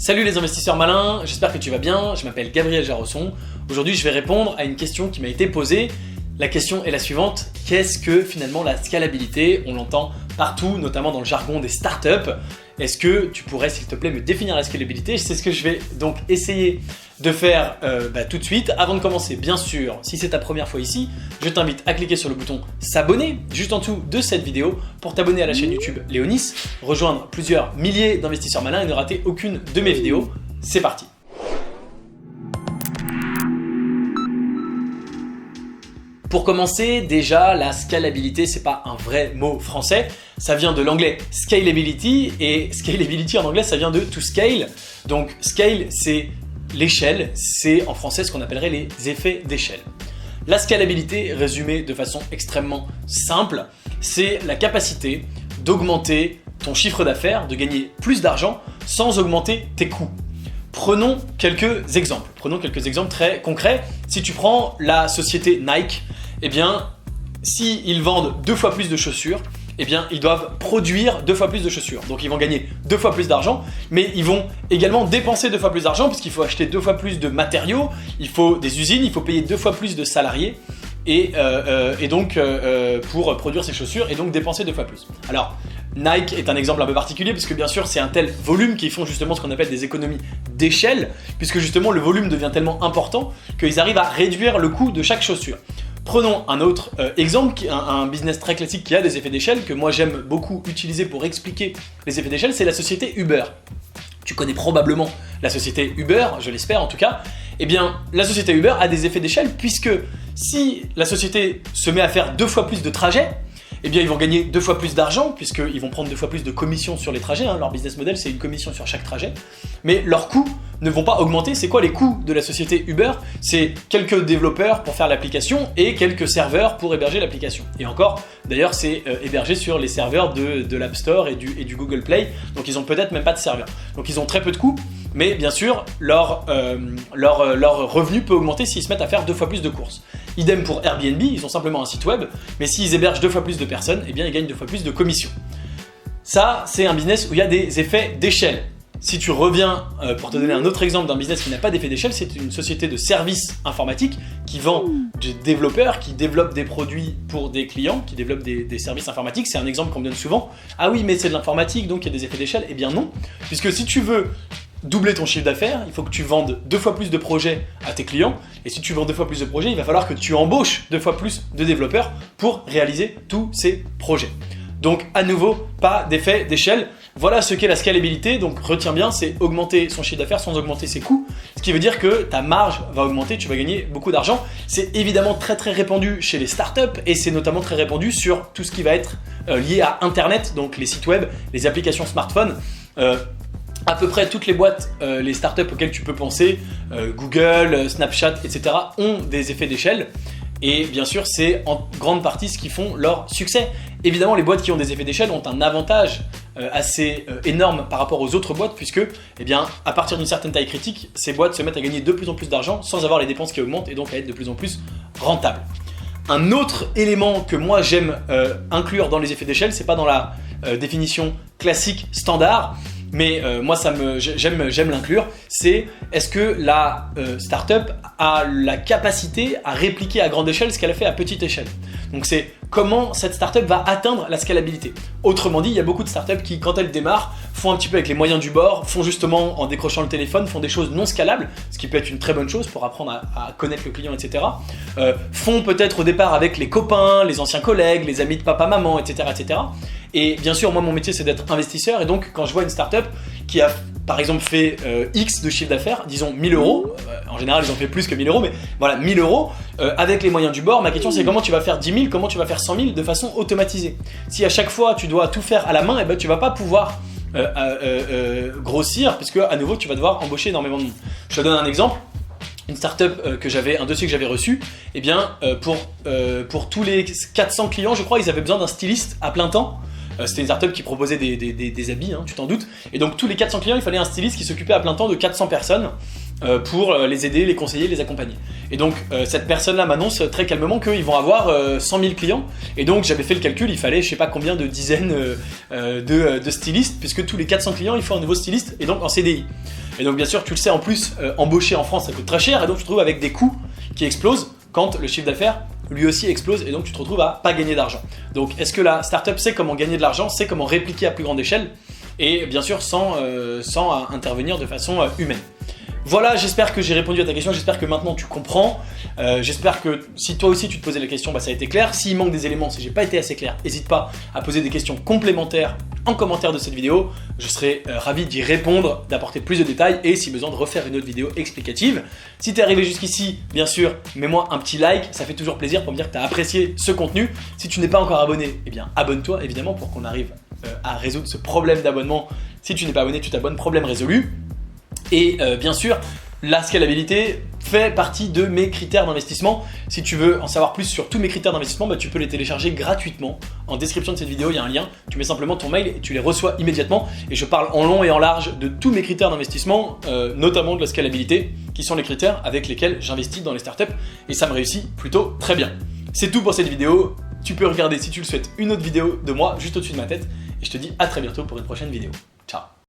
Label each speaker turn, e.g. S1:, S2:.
S1: Salut les investisseurs malins, j'espère que tu vas bien, je m'appelle Gabriel Jarosson. Aujourd'hui je vais répondre à une question qui m'a été posée. La question est la suivante, qu'est-ce que finalement la scalabilité? On l'entend partout, notamment dans le jargon des startups. Est-ce que tu pourrais s'il te plaît me définir la scalabilité? C'est ce que je vais donc essayer de faire tout de suite. Avant de commencer, bien sûr, si c'est ta première fois ici, je t'invite à cliquer sur le bouton s'abonner juste en dessous de cette vidéo pour t'abonner à la chaîne YouTube Léonis, rejoindre plusieurs milliers d'investisseurs malins et ne rater aucune de mes vidéos. C'est parti! Pour commencer, déjà, la scalabilité, c'est pas un vrai mot français. Ça vient de l'anglais scalability et scalability en anglais, ça vient de to scale. Donc scale, c'est l'échelle, c'est en français ce qu'on appellerait les effets d'échelle. La scalabilité, résumée de façon extrêmement simple, c'est la capacité d'augmenter ton chiffre d'affaires, de gagner plus d'argent sans augmenter tes coûts. Prenons quelques exemples. Très concrets. Si tu prends la société Nike, eh bien, s'ils vendent 2 fois plus de chaussures, eh bien, ils doivent produire 2 fois plus de chaussures. Donc, ils vont gagner 2 fois plus d'argent, mais ils vont également dépenser 2 fois plus d'argent puisqu'il faut acheter 2 fois plus de matériaux, il faut des usines, il faut payer 2 fois plus de salariés et donc pour produire ces chaussures et donc dépenser 2 fois plus. Alors, Nike est un exemple un peu particulier parce que bien sûr c'est un tel volume qu'ils font justement ce qu'on appelle des économies d'échelle puisque justement le volume devient tellement important qu'ils arrivent à réduire le coût de chaque chaussure. Prenons un autre exemple, un business très classique qui a des effets d'échelle que moi j'aime beaucoup utiliser pour expliquer les effets d'échelle, c'est la société Uber. Tu connais probablement la société Uber, je l'espère en tout cas. Eh bien, la société Uber a des effets d'échelle puisque si la société se met à faire 2 fois plus de trajets, eh bien ils vont gagner 2 fois plus d'argent puisqu'ils vont prendre 2 fois plus de commissions sur les trajets. Leur business model, c'est une commission sur chaque trajet. Mais leurs coûts ne vont pas augmenter. C'est quoi les coûts de la société Uber? C'est quelques développeurs pour faire l'application et quelques serveurs pour héberger l'application. Et encore, d'ailleurs, c'est hébergé sur les serveurs de l'App Store et du Google Play. Donc ils ont peut-être même pas de serveur. Donc ils ont très peu de coûts. Mais bien sûr, leur revenu peut augmenter s'ils se mettent à faire 2 fois plus de courses. Idem pour Airbnb, ils ont simplement un site web, mais s'ils hébergent 2 fois plus de personnes, eh bien ils gagnent 2 fois plus de commissions. Ça, c'est un business où il y a des effets d'échelle. Si tu reviens, pour te donner un autre exemple d'un business qui n'a pas d'effet d'échelle, c'est une société de services informatiques qui vend des développeurs, qui développent des produits pour des clients, qui développent des services informatiques. C'est un exemple qu'on me donne souvent. Ah oui, mais c'est de l'informatique, donc il y a des effets d'échelle. Eh bien non, puisque si tu veux doubler ton chiffre d'affaires, il faut que tu vendes 2 fois plus de projets à tes clients. Et si tu vends 2 fois plus de projets, il va falloir que tu embauches 2 fois plus de développeurs pour réaliser tous ces projets. Donc à nouveau, pas d'effet d'échelle. Voilà ce qu'est la scalabilité. Donc retiens bien, c'est augmenter son chiffre d'affaires sans augmenter ses coûts. Ce qui veut dire que ta marge va augmenter, tu vas gagner beaucoup d'argent. C'est évidemment très répandu chez les startups et c'est notamment très répandu sur tout ce qui va être lié à Internet, donc les sites web, les applications smartphones. À peu près toutes les boîtes, les startups auxquelles tu peux penser, Google, Snapchat, etc. ont des effets d'échelle. Et bien sûr, c'est en grande partie ce qui font leur succès. Évidemment, les boîtes qui ont des effets d'échelle ont un avantage assez énorme par rapport aux autres boîtes puisque, eh bien, à partir d'une certaine taille critique, ces boîtes se mettent à gagner de plus en plus d'argent sans avoir les dépenses qui augmentent et donc à être de plus en plus rentables. Un autre élément que moi j'aime inclure dans les effets d'échelle, c'est pas dans la définition classique standard, mais moi j'aime l'inclure, c'est est-ce que la startup a la capacité à répliquer à grande échelle ce qu'elle a fait à petite échelle. Donc c'est comment cette startup va atteindre la scalabilité. Autrement dit, il y a beaucoup de startups qui, quand elles démarrent, font un petit peu avec les moyens du bord, font justement en décrochant le téléphone, font des choses non scalables, ce qui peut être une très bonne chose pour apprendre à connaître le client, etc. Font peut-être au départ avec les copains, les anciens collègues, les amis de papa-maman, etc., etc. Et bien sûr, moi mon métier c'est d'être investisseur et donc quand je vois une startup qui a par exemple fait X de chiffre d'affaires, disons 1000 euros, en général ils ont fait plus que 1000 euros, mais voilà 1000 euros, avec les moyens du bord, ma question c'est comment tu vas faire 10 000, comment tu vas faire 100 000 de façon automatisée. Si à chaque fois tu dois tout faire à la main, eh ben, tu vas pas pouvoir grossir puisque à nouveau tu vas devoir embaucher énormément de monde. Je te donne un exemple. Une startup un dossier que j'avais reçu, eh bien pour tous les 400 clients, je crois, ils avaient besoin d'un styliste à plein temps. C'était une startup qui proposait des habits, hein, tu t'en doutes. Et donc tous les 400 clients, il fallait un styliste qui s'occupait à plein temps de 400 personnes pour les aider, les conseiller, les accompagner. Et donc cette personne-là m'annonce très calmement qu'ils vont avoir 100 000 clients. Et donc j'avais fait le calcul, il fallait je sais pas combien de dizaines de stylistes, puisque tous les 400 clients, il faut un nouveau styliste, et donc en CDI. Et donc bien sûr, tu le sais, en plus, embaucher en France, ça coûte très cher, et donc tu te retrouves avec des coûts qui explosent quand le chiffre d'affaires lui aussi explose, et donc tu te retrouves à pas gagner d'argent. Donc est-ce que la startup sait comment gagner de l'argent, sait comment répliquer à plus grande échelle, et bien sûr sans intervenir de façon humaine. Voilà, j'espère que j'ai répondu à ta question, j'espère que maintenant tu comprends, j'espère que si toi aussi tu te posais la question, ça a été clair. S'il manque des éléments, si j'ai pas été assez clair, n'hésite pas à poser des questions complémentaires en commentaire de cette vidéo, je serai ravi d'y répondre, d'apporter plus de détails et si besoin de refaire une autre vidéo explicative. Si tu es arrivé jusqu'ici, bien sûr, mets-moi un petit like, ça fait toujours plaisir pour me dire que tu as apprécié ce contenu. Si tu n'es pas encore abonné, eh bien abonne-toi évidemment pour qu'on arrive à résoudre ce problème d'abonnement. Si tu n'es pas abonné, tu t'abonnes, problème résolu. Et bien sûr, la scalabilité fait partie de mes critères d'investissement. Si tu veux en savoir plus sur tous mes critères d'investissement, tu peux les télécharger gratuitement. En description de cette vidéo, il y a un lien. Tu mets simplement ton mail et tu les reçois immédiatement. Et je parle en long et en large de tous mes critères d'investissement, notamment de la scalabilité, qui sont les critères avec lesquels j'investis dans les startups. Et ça me réussit plutôt très bien. C'est tout pour cette vidéo. Tu peux regarder, si tu le souhaites, une autre vidéo de moi juste au-dessus de ma tête. Et je te dis à très bientôt pour une prochaine vidéo. Ciao.